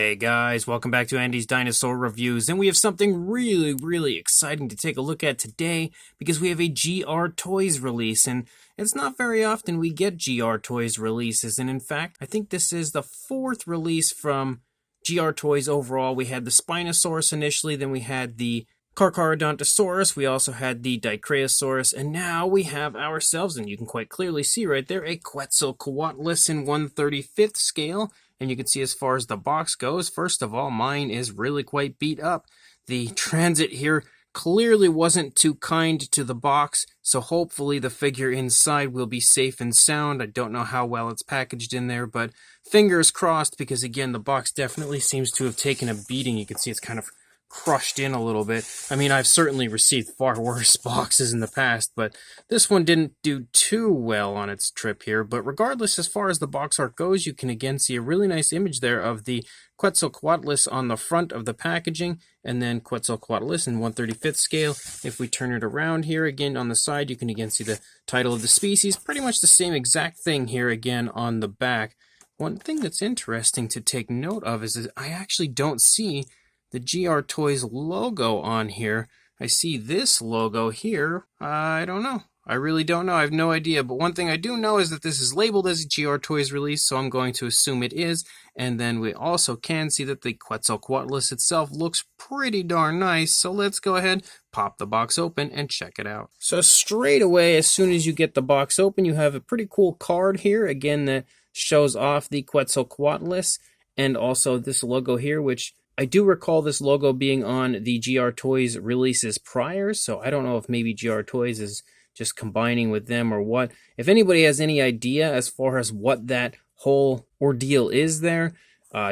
Hey guys, welcome back to Andy's Dinosaur Reviews, and we have something really exciting to take a look at today because we have a GR Toys release, and it's not very often we get GR Toys releases, and in fact, I think this is the fourth release from GR Toys overall. We had the Spinosaurus initially, then we had the Carcharodontosaurus, we also had the Dicraeosaurus, and now we have ourselves, and you can quite clearly see right there, a Quetzalcoatlus in 1/35th scale. And you can see as far as the box goes, first of all, mine is really quite beat up. The transit here clearly wasn't too kind to the box, so hopefully the figure inside will be safe and sound. I don't know how well it's packaged in there, but fingers crossed, because again, the box definitely seems to have taken a beating. You can see it's kind of crushed in a little bit. I mean, I've certainly received far worse boxes in the past, but this one didn't do too well on its trip here. But regardless, as far as the box art goes, you can again see a really nice image there of the Quetzalcoatlus on the front of the packaging, and then Quetzalcoatlus in 1/35th scale. If we turn it around here again on the side, you can again see the title of the species. Pretty much the same exact thing here again on the back. One thing that's interesting to take note of is that I actually don't see the GR Toys logo on here. I see this logo here. I don't know. I really don't know. I have no idea. But one thing I do know is that this is labeled as a GR Toys release, so I'm going to assume it is. And then we also can see that the Quetzalcoatlus itself looks pretty darn nice. So let's go ahead, pop the box open, and check it out. So straight away, as soon as you get the box open, you have a pretty cool card here, again, that shows off the Quetzalcoatlus, and also this logo here, which I do recall this logo being on the GR Toys releases prior, so I don't know if maybe GR Toys is just combining with them or what. If anybody has any idea as far as what that whole ordeal is there,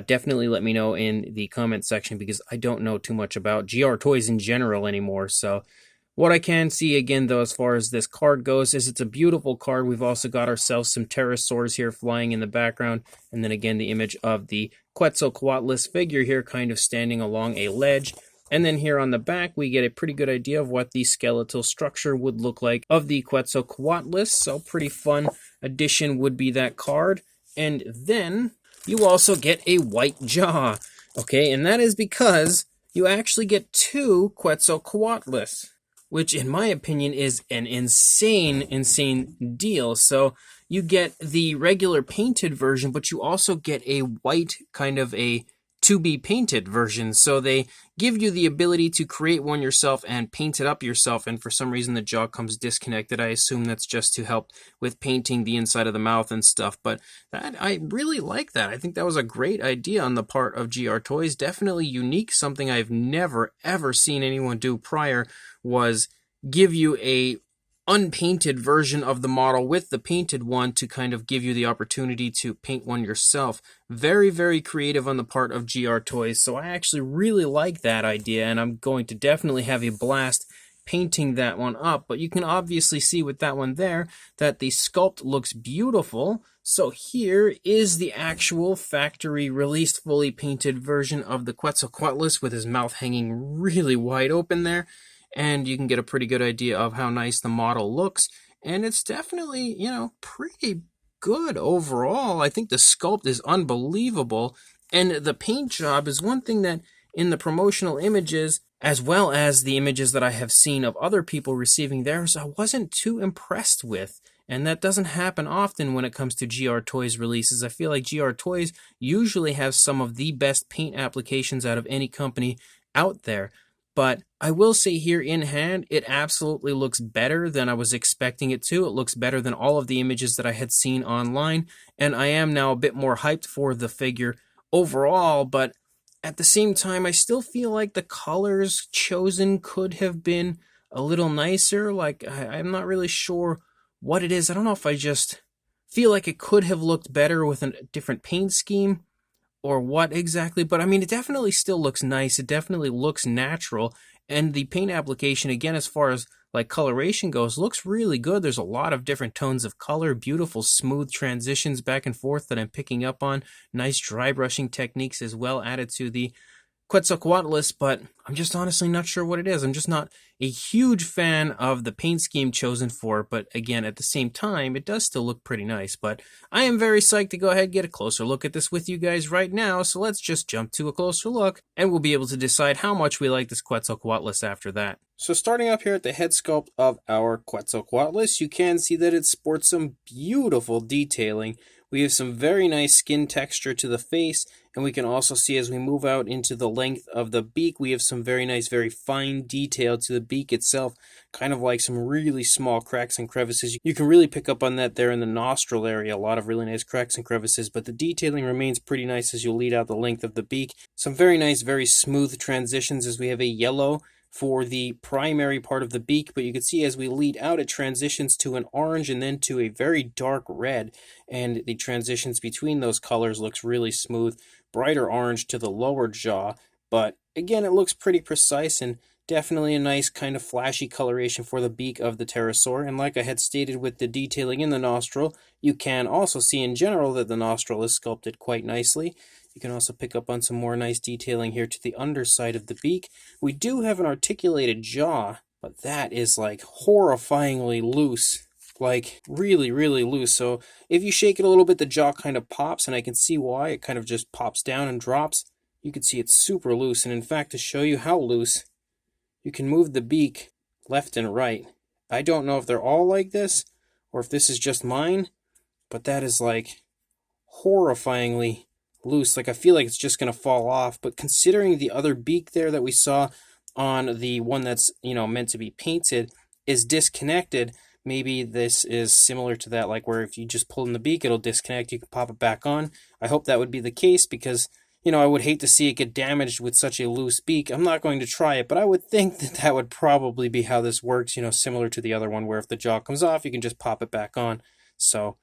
definitely let me know in the comment section, because I don't know too much about GR Toys in general anymore. So what I can see again, though, as far as this card goes, is it's a beautiful card. We've also got ourselves some Pterosaurs here flying in the background, and then again the image of the Quetzalcoatlus figure here kind of standing along a ledge. And then here on the back, we get a pretty good idea of what the skeletal structure would look like of the Quetzalcoatlus. So pretty fun addition would be that card. And then you also get a white jaw. Okay, and that is because you actually get two Quetzalcoatlus, which in my opinion is an insane deal. So you get the regular painted version, but you also get a white kind of a to-be painted version. So they give you the ability to create one yourself and paint it up yourself, and for some reason the jaw comes disconnected. I assume that's just to help with painting the inside of the mouth and stuff, but I really like that. I think that was a great idea on the part of GR Toys. Definitely unique, something I've never ever seen anyone do prior, was give you a unpainted version of the model with the painted one to kind of give you the opportunity to paint one yourself. Very creative on the part of GR Toys, so I actually really like that idea, and I'm going to definitely have a blast painting that one up. But you can obviously see with that one there that the sculpt looks beautiful. So here is the actual factory released fully painted version of the Quetzalcoatlus with his mouth hanging really wide open there. And you can get a pretty good idea of how nice the model looks. And it's definitely, you know, pretty good overall. I think the sculpt is unbelievable. And the paint job is one thing that in the promotional images, as well as the images that I have seen of other people receiving theirs, I wasn't too impressed with. And that doesn't happen often when it comes to GR Toys releases. I feel like GR Toys usually have some of the best paint applications out of any company out there. But I will say here in hand, it absolutely looks better than I was expecting it to. It looks better than all of the images that I had seen online. And I am now a bit more hyped for the figure overall. But at the same time, I still feel like the colors chosen could have been a little nicer. Like, I'm not really sure what it is. I don't know if I just feel like it could have looked better with a different paint scheme or what exactly, but I mean, it definitely still looks nice. It definitely looks natural, and the paint application, again, as far as like coloration goes, looks really good. There's a lot of different tones of color, beautiful smooth transitions back and forth that I'm picking up on, nice dry brushing techniques as well added to the Quetzalcoatlus, but I'm just honestly not sure what it is. I'm just not a huge fan of the paint scheme chosen for it, but again, at the same time, it does still look pretty nice. But I am very psyched to go ahead and get a closer look at this with you guys right now, so let's just jump to a closer look, and we'll be able to decide how much we like this Quetzalcoatlus after that. So starting up here at the head sculpt of our Quetzalcoatlus, you can see that it sports some beautiful detailing. We have some very nice skin texture to the face, and we can also see as we move out into the length of the beak, we have some very nice, very fine detail to the beak itself, kind of like some really small cracks and crevices. You can really pick up on that there in the nostril area, a lot of really nice cracks and crevices, but the detailing remains pretty nice as you lead out the length of the beak. Some very nice, very smooth transitions as we have a yellow for the primary part of the beak, but you can see as we lead out it transitions to an orange and then to a very dark red, and the transitions between those colors looks really smooth. Brighter orange to the lower jaw, but again it looks pretty precise and definitely a nice kind of flashy coloration for the beak of the pterosaur. And like I had stated with the detailing in the nostril, you can also see in general that the nostril is sculpted quite nicely. You can also pick up on some more nice detailing here to the underside of the beak. We do have an articulated jaw, but that is like horrifyingly loose. Like really, really loose. So if you shake it a little bit, the jaw kind of pops, and I can see why. It kind of just pops down and drops. You can see it's super loose. And in fact, to show you how loose, you can move the beak left and right. I don't know if they're all like this or if this is just mine, but that is like horrifyingly loose. Like I feel like it's just going to fall off. But considering the other beak there that we saw on the one that's, meant to be painted is disconnected, maybe this is similar to that, like where if you just pull in the beak, it'll disconnect, you can pop it back on. I hope that would be the case because, I would hate to see it get damaged with such a loose beak. I'm not going to try it, but I would think that that would probably be how this works, similar to the other one where if the jaw comes off, you can just pop it back on. So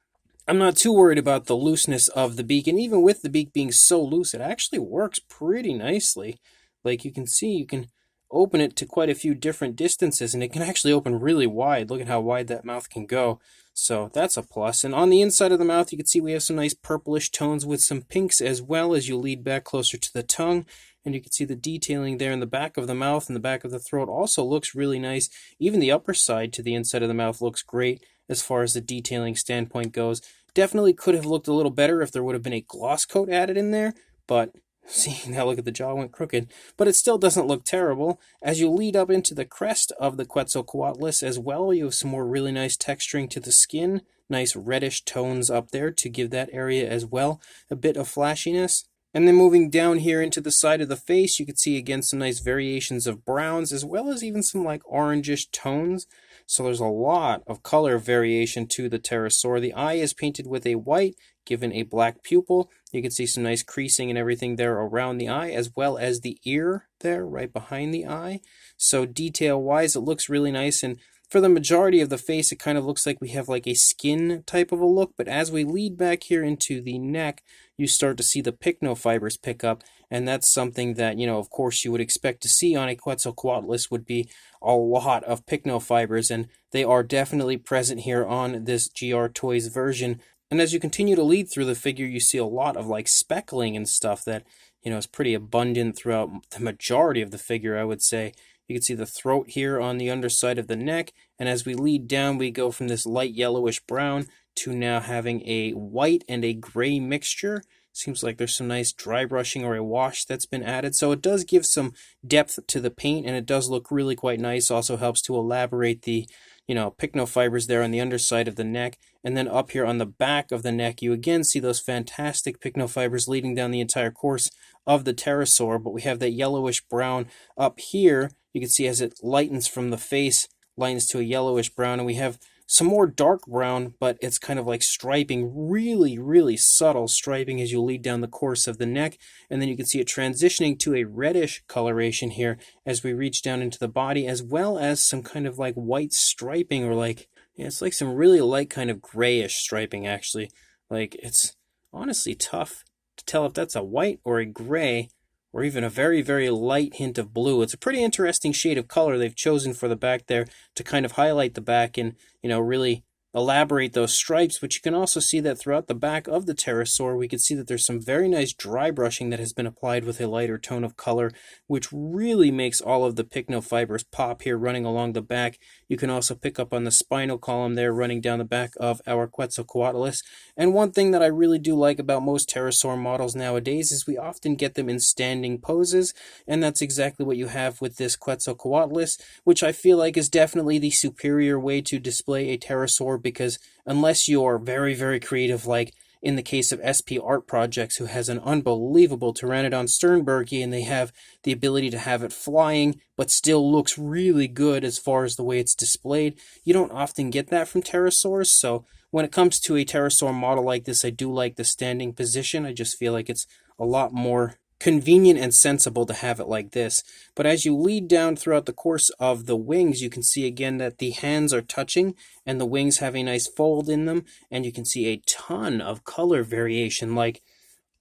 I'm not too worried about the looseness of the beak, and even with the beak being so loose, it actually works pretty nicely. Like you can see, you can open it to quite a few different distances, and it can actually open really wide. Look at how wide that mouth can go. So that's a plus. And on the inside of the mouth, you can see we have some nice purplish tones with some pinks as well as you lead back closer to the tongue. And you can see the detailing there in the back of the mouth and the back of the throat also looks really nice. Even the upper side to the inside of the mouth looks great as far as the detailing standpoint goes. Definitely could have looked a little better if there would have been a gloss coat added in there, but see, now look at the jaw went crooked. But it still doesn't look terrible. As you lead up into the crest of the Quetzalcoatlus as well, you have some more really nice texturing to the skin. Nice reddish tones up there to give that area as well a bit of flashiness. And then moving down here into the side of the face, you can see again some nice variations of browns as well as even some like orangish tones. So there's a lot of color variation to the pterosaur. The eye is painted with a white, given a black pupil. You can see some nice creasing and everything there around the eye, as well as the ear there right behind the eye. So detail-wise, it looks really nice. And for the majority of the face, it kind of looks like we have like a skin type of a look. But as we lead back here into the neck, you start to see the pycnofibers pick up. And that's something that, of course, you would expect to see on a Quetzalcoatlus would be a lot of pycnofibers. And they are definitely present here on this GR Toys version. And as you continue to lead through the figure, you see a lot of like speckling and stuff that, is pretty abundant throughout the majority of the figure, I would say. You can see the throat here on the underside of the neck. And as we lead down, we go from this light yellowish brown to now having a white and a gray mixture. Seems like there's some nice dry brushing or a wash that's been added. So it does give some depth to the paint, and it does look really quite nice. Also helps to elaborate the, pycnofibers there on the underside of the neck. And then up here on the back of the neck, you again see those fantastic pycnofibers leading down the entire course of the pterosaur. But we have that yellowish brown up here. You can see as it lightens from the face, lightens to a yellowish brown. And we have some more dark brown, but it's kind of like striping, really, really subtle striping as you lead down the course of the neck. And then you can see it transitioning to a reddish coloration here as we reach down into the body, as well as some kind of like white striping, or like, it's like some really light kind of grayish striping actually. Like it's honestly tough to tell if that's a white or a gray, or even a very, very light hint of blue. It's a pretty interesting shade of color they've chosen for the back there to kind of highlight the back and, really elaborate those stripes, but you can also see that throughout the back of the Pterosaur, we can see that there's some very nice dry brushing that has been applied with a lighter tone of color, which really makes all of the pycnofibers pop here running along the back. You can also pick up on the spinal column there running down the back of our Quetzalcoatlus. And one thing that I really do like about most Pterosaur models nowadays is we often get them in standing poses, and that's exactly what you have with this Quetzalcoatlus, which I feel like is definitely the superior way to display a Pterosaur, because unless you're very, very creative, like in the case of SP Art Projects, who has an unbelievable Pteranodon Sternbergi, and they have the ability to have it flying, but still looks really good as far as the way it's displayed. You don't often get that from Pterosaurs, so when it comes to a Pterosaur model like this, I do like the standing position. I just feel like it's a lot more convenient and sensible to have it like this. But as you lead down throughout the course of the wings, you can see again that the hands are touching and the wings have a nice fold in them, and you can see a ton of color variation, like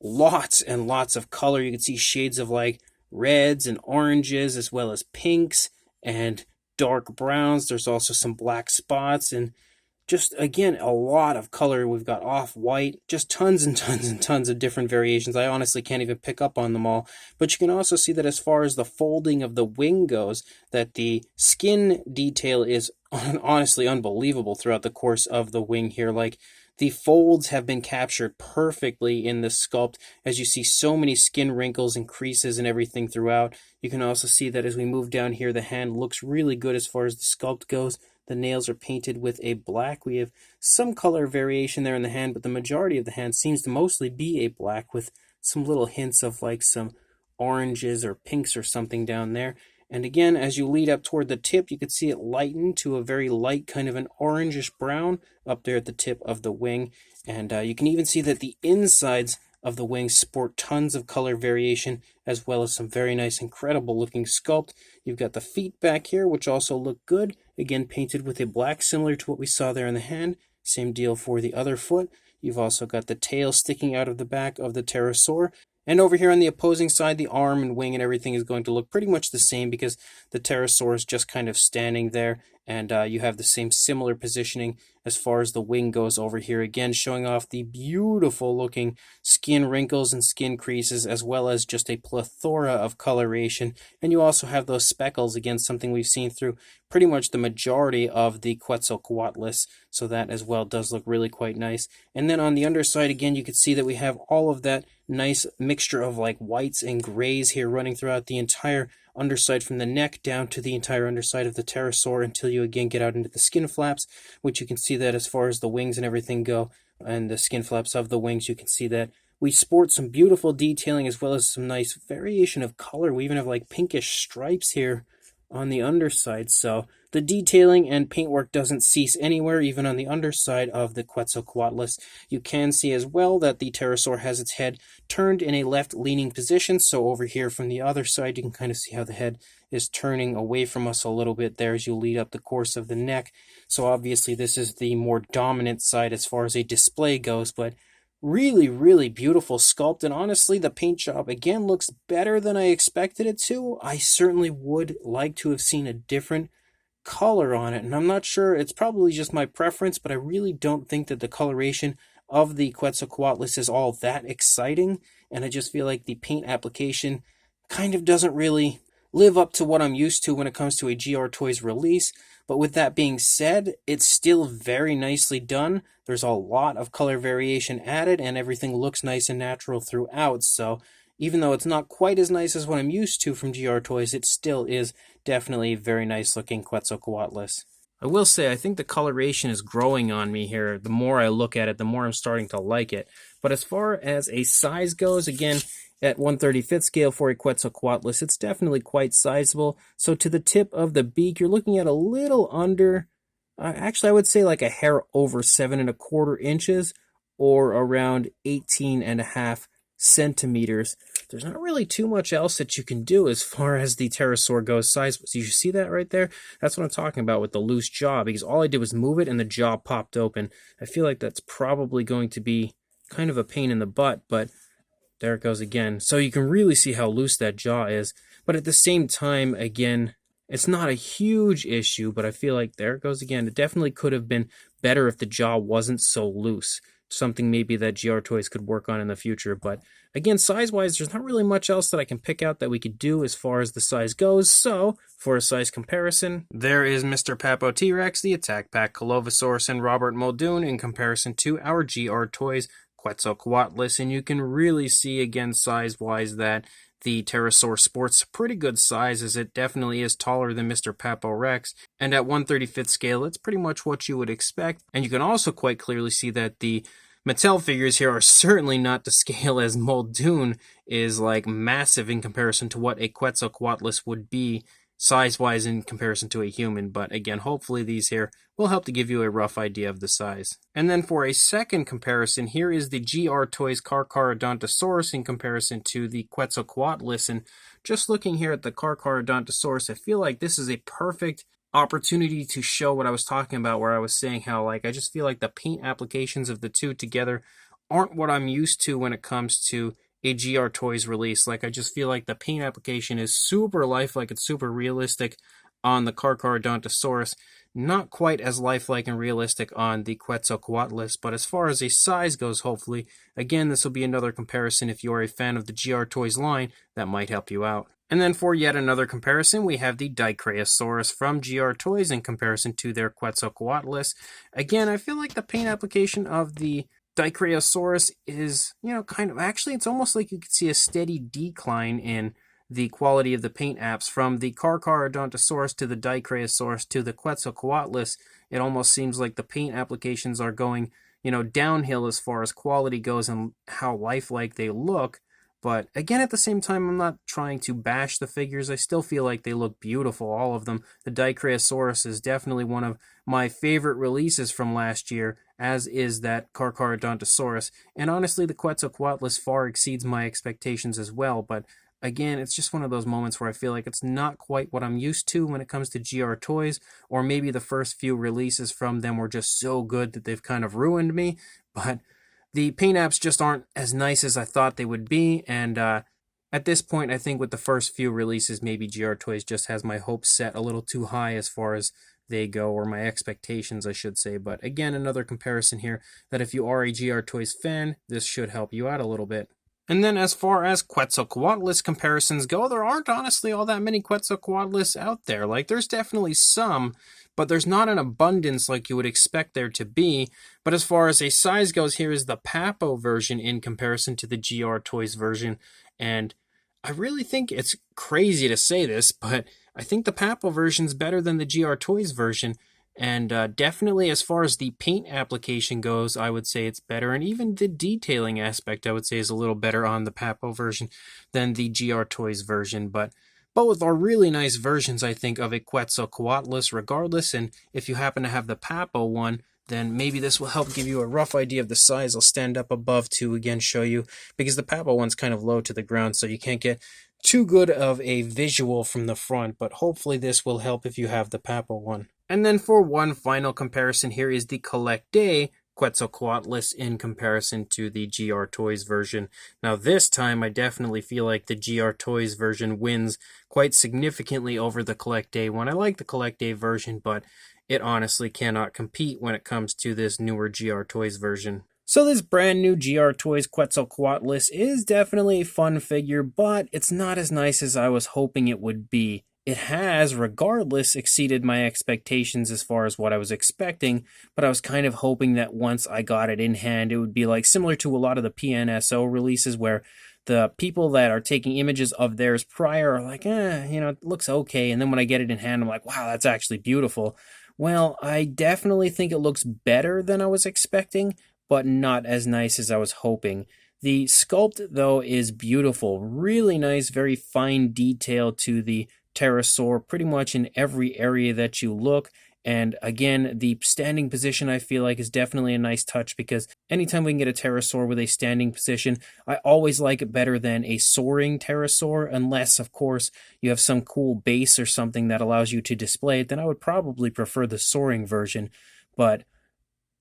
lots and lots of color. You can see shades of like reds and oranges, as well as pinks and dark browns. There's also some black spots, and just, again, a lot of color. We've got off-white, just tons and tons and tons of different variations. I honestly can't even pick up on them all. But you can also see that as far as the folding of the wing goes, that the skin detail is honestly unbelievable throughout the course of the wing here. Like, the folds have been captured perfectly in the sculpt, as you see so many skin wrinkles and creases and everything throughout. You can also see that as we move down here, the hand looks really good as far as the sculpt goes. The nails are painted with a black. We have some color variation there in the hand, but the majority of the hand seems to mostly be a black, with some little hints of like some oranges or pinks or something down there. And again, as you lead up toward the tip, you can see it lighten to a very light kind of an orangish brown up there at the tip of the wing. And you can even see that the insides of the wings sport tons of color variation, as well as some very nice, incredible looking sculpt. You've got the feet back here, which also look good, again painted with a black, similar to what we saw there in the hand. Same deal for the other foot. You've also got the tail sticking out of the back of the Pterosaur. And over here on the opposing side, the arm and wing and everything is going to look pretty much the same, because the Pterosaur is just kind of standing there, and you have the same similar positioning as far as the wing goes over here, again showing off the beautiful looking skin wrinkles and skin creases, as well as just a plethora of coloration. And you also have those speckles, again something we've seen through pretty much the majority of the Quetzalcoatlus, so that as well does look really quite nice. And then on the underside, again, you can see that we have all of that nice mixture of like whites and grays here running throughout the entire underside, from the neck down to the entire underside of the Pterosaur, until you again get out into the skin flaps, which you can see that as far as the wings and everything go, and the skin flaps of the wings, you can see that we sport some beautiful detailing, as well as some nice variation of color. We even have like pinkish stripes here on the underside, so the detailing and paintwork doesn't cease anywhere, even on the underside of the Quetzalcoatlus. You can see as well that the Pterosaur has its head turned in a left-leaning position, so over here from the other side, you can kind of see how the head is turning away from us a little bit there as you lead up the course of the neck. So obviously this is the more dominant side as far as a display goes, but really, really beautiful sculpt, and honestly, the paint job, again, looks better than I expected it to. I certainly would like to have seen a different color on it, and I'm not sure, it's probably just my preference, but I really don't think that the coloration of the Quetzalcoatlus is all that exciting, and I just feel like the paint application kind of doesn't really live up to what I'm used to when it comes to a GR Toys release. But with that being said, it's still very nicely done. There's a lot of color variation added, and everything looks nice and natural throughout. So even though it's not quite as nice as what I'm used to from GR Toys, it still is definitely a very nice looking Quetzalcoatlus. I will say, I think the coloration is growing on me here. The more I look at it, the more I'm starting to like it. But as far as a size goes, again, at 1/35th scale for a Quetzalcoatlus, it's definitely quite sizable. So to the tip of the beak, you're looking at a little under, actually I would say like a hair over 7¼ inches, or around 18½ centimeters. There's not really too much else that you can do as far as the Pterosaur goes size. So you see that right there? That's what I'm talking about with the loose jaw, because all I did was move it and the jaw popped open. I feel like that's probably going to be kind of a pain in the butt, but there it goes again. So you can really see how loose that jaw is. But at the same time, again, it's not a huge issue, but I feel like there it goes again. It definitely could have been better if the jaw wasn't so loose. Something maybe that GR Toys could work on in the future. But again, size-wise, there's not really much else that I can pick out that we could do as far as the size goes. So, for a size comparison, there is Mr. Papo T-Rex, the Attack Pack Colovosaurus, and Robert Muldoon in comparison to our GR Toys Quetzalcoatlus. And you can really see, again, size-wise, that the Pterosaur sports a pretty good size, as it definitely is taller than Mr. Papo Rex, and at 1/35th scale, it's pretty much what you would expect. And you can also quite clearly see that the Mattel figures here are certainly not to scale, as Muldoon is like massive in comparison to what a Quetzalcoatlus would be size-wise in comparison to a human. But again, hopefully these here will help to give you a rough idea of the size. And then for a second comparison, here is the GR Toys Carcharodontosaurus in comparison to the Quetzalcoatlus. And just looking here at the Carcharodontosaurus, I feel like this is a perfect opportunity to show what I was talking about, where I was saying how, like, I just feel like the paint applications of the two together aren't what I'm used to when it comes to a GR Toys release. Like, I just feel like the paint application is super lifelike, it's super realistic on the Carcharodontosaurus, not quite as lifelike and realistic on the Quetzalcoatlus. But as far as a size goes, hopefully, again, this will be another comparison. If you are a fan of the GR Toys line, that might help you out. And then for yet another comparison, we have the Dicraeosaurus from GR Toys in comparison to their Quetzalcoatlus. Again, I feel like the paint application of the Dicraeosaurus is, kind of, actually, it's almost like you could see a steady decline in the quality of the paint apps from the Carcharodontosaurus to the Dicraeosaurus to the Quetzalcoatlus. It almost seems like the paint applications are going, downhill as far as quality goes and how lifelike they look. But again, at the same time, I'm not trying to bash the figures. I still feel like they look beautiful, all of them. The Dicraeosaurus is definitely one of my favorite releases from last year, as is that Carcharodontosaurus. And honestly, the Quetzalcoatlus far exceeds my expectations as well. But again, it's just one of those moments where I feel like it's not quite what I'm used to when it comes to GR Toys, or maybe the first few releases from them were just so good that they've kind of ruined me. But the paint apps just aren't as nice as I thought they would be, and at this point, I think with the first few releases, maybe GR Toys just has my hopes set a little too high as far as they go, or my expectations, I should say. But again, another comparison here that if you are a GR Toys fan, this should help you out a little bit. And then as far as Quetzalcoatlus comparisons go, there aren't honestly all that many Quetzalcoatlus out there. Like, there's definitely some, but there's not an abundance like you would expect there to be. But as far as a size goes, here is the Papo version in comparison to the GR Toys version. And I really think it's crazy to say this, but I think the Papo version's better than the GR Toys version. And definitely as far as the paint application goes, I would say it's better. And even the detailing aspect, I would say, is a little better on the Papo version than the GR Toys version. But both are really nice versions, I think, of a Quetzalcoatlus regardless. And if you happen to have the Papo one, then maybe this will help give you a rough idea of the size. I'll stand up above to again show you, because the Papo one's kind of low to the ground, so you can't get too good of a visual from the front. But hopefully this will help if you have the Papo one. And then for one final comparison, here is the Collect Day Quetzalcoatlus in comparison to the GR Toys version. Now this time I definitely feel like the GR Toys version wins quite significantly over the Collect Day one. I like the Collect Day version, but it honestly cannot compete when it comes to this newer GR Toys version. So this brand new GR Toys Quetzalcoatlus is definitely a fun figure, but it's not as nice as I was hoping it would be. It has, regardless, exceeded my expectations as far as what I was expecting, but I was kind of hoping that once I got it in hand, it would be like similar to a lot of the PNSO releases where the people that are taking images of theirs prior are like, it looks okay, and then when I get it in hand, I'm like, wow, that's actually beautiful. Well, I definitely think it looks better than I was expecting, but not as nice as I was hoping. The sculpt, though, is beautiful. Really nice, very fine detail to the Pterosaur pretty much in every area that you look. And again, the standing position I feel like is definitely a nice touch, because anytime we can get a Pterosaur with a standing position, I always like it better than a soaring Pterosaur, unless, of course, you have some cool base or something that allows you to display it, then I would probably prefer the soaring version. But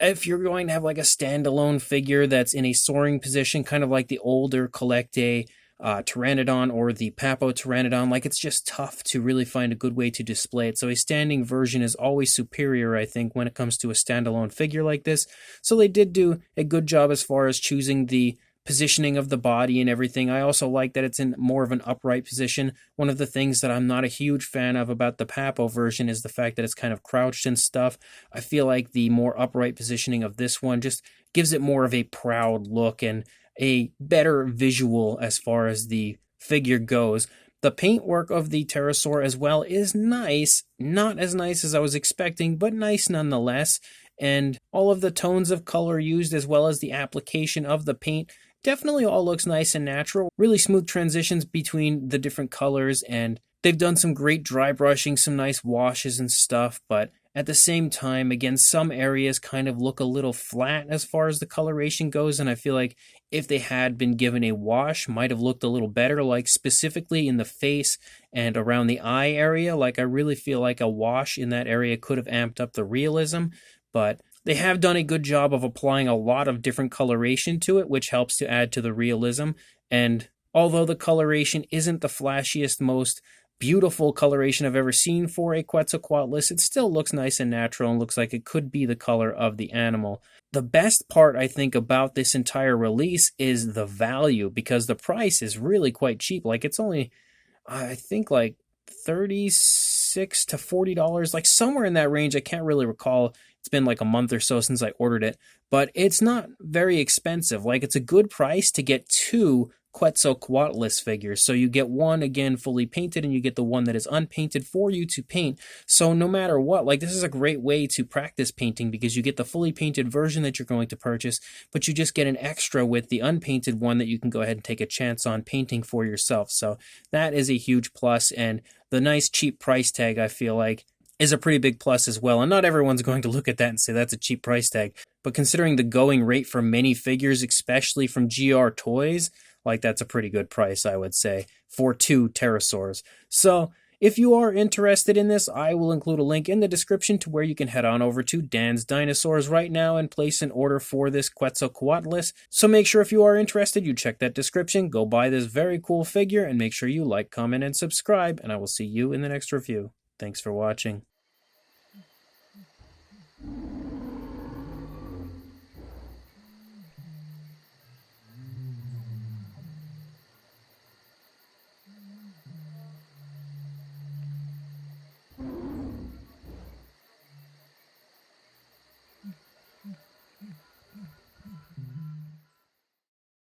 if you're going to have like a standalone figure that's in a soaring position, kind of like the older Collect Day Pteranodon or the Pteranodon. Like, it's just tough to really find a good way to display it. So a standing version is always superior, I think, when it comes to a standalone figure like this. So they did do a good job as far as choosing the positioning of the body and everything. I also like that it's in more of an upright position. One of the things that I'm not a huge fan of about the Papo version is the fact that it's kind of crouched and stuff. I feel like the more upright positioning of this one just gives it more of a proud look and a better visual as far as the figure goes. The paintwork of the Pterosaur as well is nice. Not as nice as I was expecting, but nice nonetheless. And all of the tones of color used as well as the application of the paint definitely all looks nice and natural. Really smooth transitions between the different colors, and they've done some great dry brushing, some nice washes and stuff, but at the same time, again, some areas kind of look a little flat as far as the coloration goes, and I feel like if they had been given a wash, might have looked a little better, like specifically in the face and around the eye area. Like, I really feel like a wash in that area could have amped up the realism, but they have done a good job of applying a lot of different coloration to it, which helps to add to the realism. And although the coloration isn't the flashiest, most beautiful coloration I've ever seen for a Quetzalcoatlus, it still looks nice and natural and looks like it could be the color of the animal. The best part, I think, about this entire release is the value, because the price is really quite cheap. Like, it's only, I think, like $36 to $40, like somewhere in that range. I can't really recall. It's been like a month or so since I ordered it, but it's not very expensive. Like, it's a good price to get two Quetzalcoatlus figures. So you get one, again, fully painted, and you get the one that is unpainted for you to paint. So no matter what, like, this is a great way to practice painting, because you get the fully painted version that you're going to purchase, but you just get an extra with the unpainted one that you can go ahead and take a chance on painting for yourself. So that is a huge plus, and the nice cheap price tag, I feel like, is a pretty big plus as well. And not everyone's going to look at that and say that's a cheap price tag, but considering the going rate for many figures, especially from GR Toys, like, that's a pretty good price, I would say, for two Pterosaurs. So if you are interested in this, I will include a link in the description to where you can head on over to Dan's Dinosaurs right now and place an order for this Quetzalcoatlus. So make sure, if you are interested, you check that description, go buy this very cool figure, and make sure you like, comment, and subscribe, and I will see you in the next review. Thanks for watching.